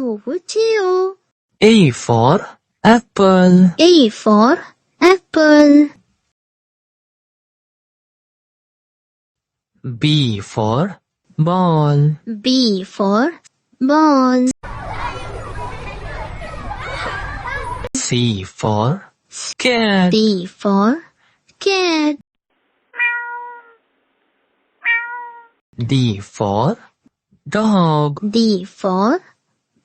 Kauchiu. A for apple. A for apple. B for ball. B for ball. C for cat. D for cat. D for dog. D for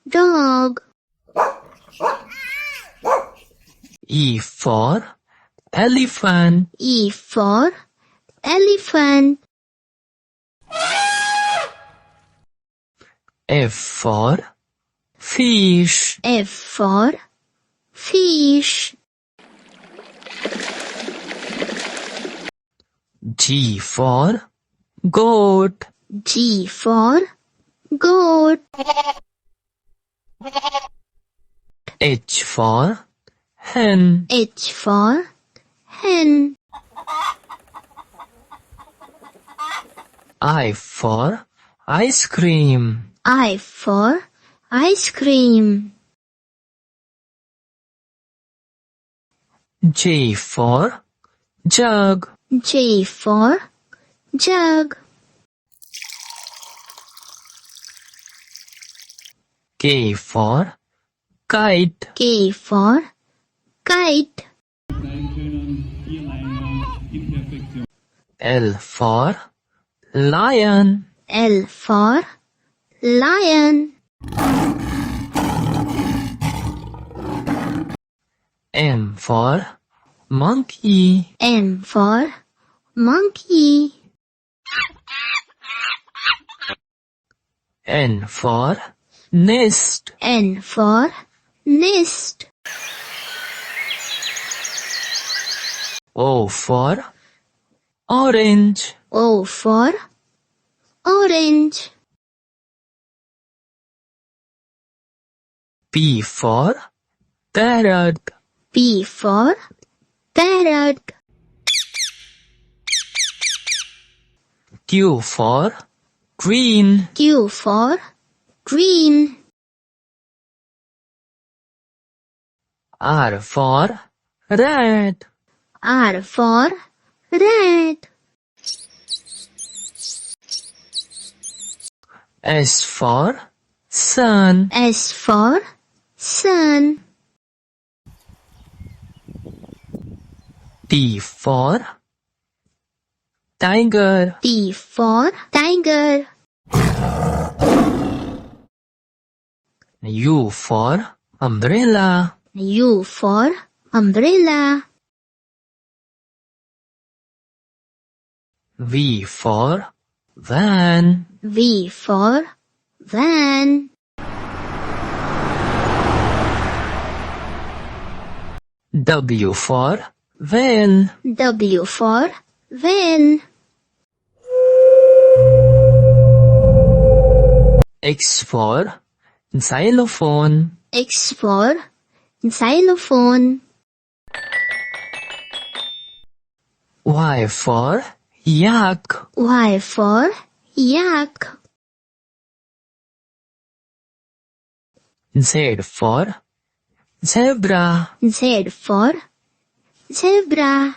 dog. E for elephant. E for elephant. F for fish. F for fish. G for goat. G for goat. H for hen. H for hen. I for ice cream. I for ice cream. J for jug. J for jug. K for kite. K for kite. L for lion. L for lion. M for monkey. M for monkey. N for nest. N for nest. O for orange. O for orange. P for parrot. P for parrot. Q for green. Q for green. R for red. R for red. S for sun. S for sun. T for tiger. T for tiger. U for umbrella. U for umbrella. V for van. V for van. W for van. W for van. X for xylophone. X for xylophone. Y for yak. Y for yak. Z for zebra. Z for zebra.